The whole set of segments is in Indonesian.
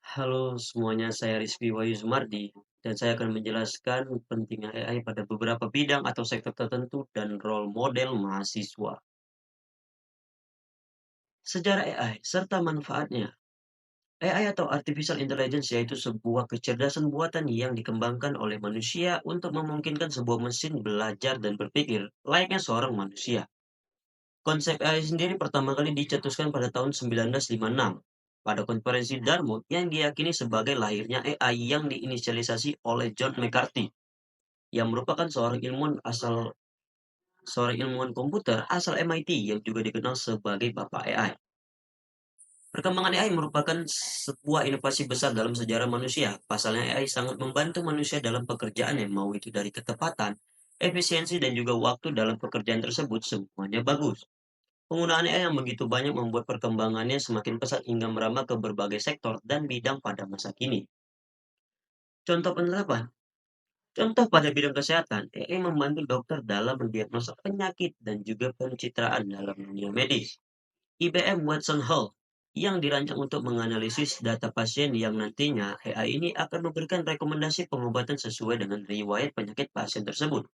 Halo semuanya, saya Rizky Wahyu Sumardi, dan saya akan menjelaskan pentingnya AI pada beberapa bidang atau sektor tertentu dan role model mahasiswa. Sejarah AI serta manfaatnya. AI atau Artificial Intelligence yaitu sebuah kecerdasan buatan yang dikembangkan oleh manusia untuk memungkinkan sebuah mesin belajar dan berpikir layaknya seorang manusia. Konsep AI sendiri pertama kali dicetuskan pada tahun 1956 pada konferensi Dartmouth yang diyakini sebagai lahirnya AI yang diinisialisasi oleh John McCarthy yang merupakan seorang ilmuwan komputer asal MIT yang juga dikenal sebagai Bapak AI. Perkembangan AI merupakan sebuah inovasi besar dalam sejarah manusia. Pasalnya AI sangat membantu manusia dalam pekerjaannya, mau itu dari ketepatan, efisiensi, dan juga waktu dalam pekerjaan tersebut semuanya bagus. Penggunaan AI yang begitu banyak membuat perkembangannya semakin pesat hingga merambah ke berbagai sektor dan bidang pada masa kini. Contoh penerapan. Contoh pada bidang kesehatan, AI membantu dokter dalam mendiagnosa penyakit dan juga pencitraan dalam dunia medis. IBM Watson Health yang dirancang untuk menganalisis data pasien yang nantinya AI ini akan memberikan rekomendasi pengobatan sesuai dengan riwayat penyakit pasien tersebut.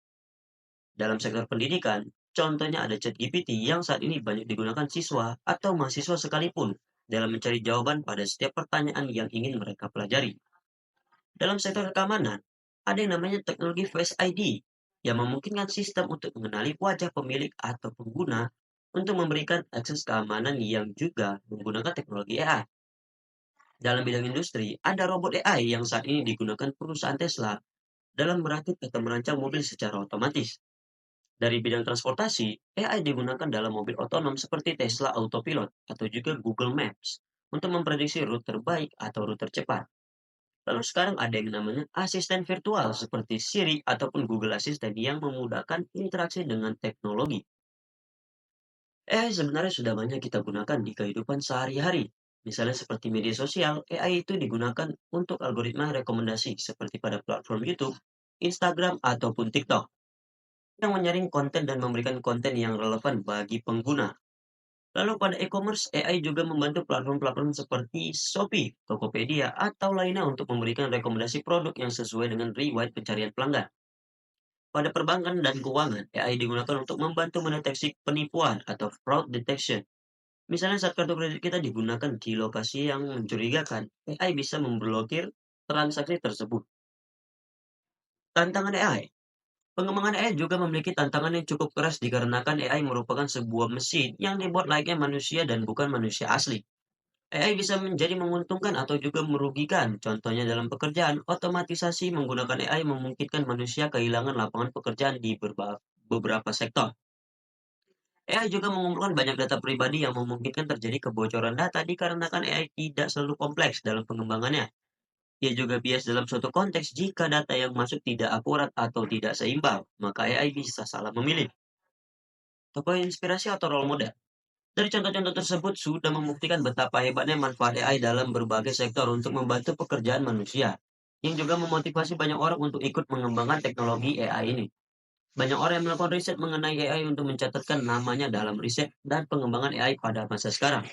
Dalam sektor pendidikan, contohnya ada ChatGPT yang saat ini banyak digunakan siswa atau mahasiswa sekalipun dalam mencari jawaban pada setiap pertanyaan yang ingin mereka pelajari. Dalam sektor keamanan, ada yang namanya teknologi Face ID yang memungkinkan sistem untuk mengenali wajah pemilik atau pengguna untuk memberikan akses keamanan yang juga menggunakan teknologi AI. Dalam bidang industri, ada robot AI yang saat ini digunakan perusahaan Tesla dalam merakit atau merancang mobil secara otomatis. Dari bidang transportasi, AI digunakan dalam mobil otonom seperti Tesla Autopilot atau juga Google Maps untuk memprediksi rute terbaik atau rute tercepat. Lalu sekarang ada yang namanya asisten virtual seperti Siri ataupun Google Assistant yang memudahkan interaksi dengan teknologi. AI sebenarnya sudah banyak kita gunakan di kehidupan sehari-hari. Misalnya seperti media sosial, AI itu digunakan untuk algoritma rekomendasi seperti pada platform YouTube, Instagram, ataupun TikTok yang menyaring konten dan memberikan konten yang relevan bagi pengguna. Lalu pada e-commerce, AI juga membantu platform-platform seperti Shopee, Tokopedia, atau lainnya untuk memberikan rekomendasi produk yang sesuai dengan riwayat pencarian pelanggan. Pada perbankan dan keuangan, AI digunakan untuk membantu mendeteksi penipuan atau fraud detection. Misalnya saat kartu kredit kita digunakan di lokasi yang mencurigakan, AI bisa memblokir transaksi tersebut. Tantangan AI. Pengembangan AI juga memiliki tantangan yang cukup keras dikarenakan AI merupakan sebuah mesin yang dibuat layaknya manusia dan bukan manusia asli. AI bisa menjadi menguntungkan atau juga merugikan. Contohnya dalam pekerjaan, otomatisasi menggunakan AI memungkinkan manusia kehilangan lapangan pekerjaan di beberapa sektor. AI juga mengumpulkan banyak data pribadi yang memungkinkan terjadi kebocoran data dikarenakan AI tidak selalu kompleks dalam pengembangannya. Ia juga bias dalam suatu konteks jika data yang masuk tidak akurat atau tidak seimbang, maka AI bisa salah memilih. Tokoh inspirasi atau role model. Dari contoh-contoh tersebut sudah membuktikan betapa hebatnya manfaat AI dalam berbagai sektor untuk membantu pekerjaan manusia, yang juga memotivasi banyak orang untuk ikut mengembangkan teknologi AI ini. Banyak orang yang melakukan riset mengenai AI untuk mencatatkan namanya dalam riset dan pengembangan AI pada masa sekarang.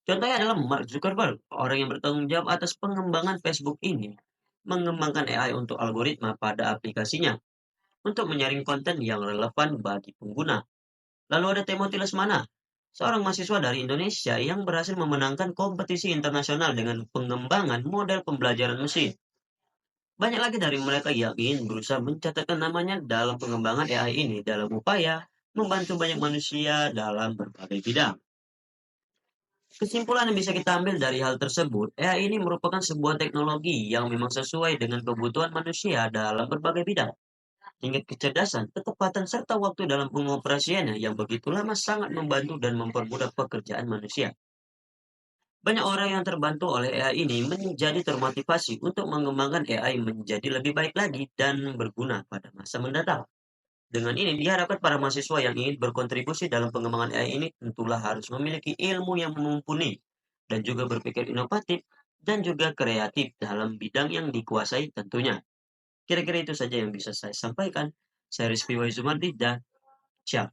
Contohnya adalah Mark Zuckerberg, orang yang bertanggung jawab atas pengembangan Facebook ini, mengembangkan AI untuk algoritma pada aplikasinya untuk menyaring konten yang relevan bagi pengguna. Lalu ada Timothy Lesmana, seorang mahasiswa dari Indonesia yang berhasil memenangkan kompetisi internasional dengan pengembangan model pembelajaran mesin. Banyak lagi dari mereka yang ingin berusaha mencatatkan namanya dalam pengembangan AI ini dalam upaya membantu banyak manusia dalam berbagai bidang. Kesimpulan yang bisa kita ambil dari hal tersebut, AI ini merupakan sebuah teknologi yang memang sesuai dengan kebutuhan manusia dalam berbagai bidang. Tingkat kecerdasan, ketepatan, serta waktu dalam pengoperasiannya yang begitu lama sangat membantu dan mempermudah pekerjaan manusia. Banyak orang yang terbantu oleh AI ini menjadi termotivasi untuk mengembangkan AI menjadi lebih baik lagi dan berguna pada masa mendatang. Dengan ini diharapkan para mahasiswa yang ingin berkontribusi dalam pengembangan AI ini tentulah harus memiliki ilmu yang mumpuni dan juga berpikir inovatif dan juga kreatif dalam bidang yang dikuasai tentunya. Kira-kira itu saja yang bisa saya sampaikan. Saya Rizky Waizumardi dan ciao.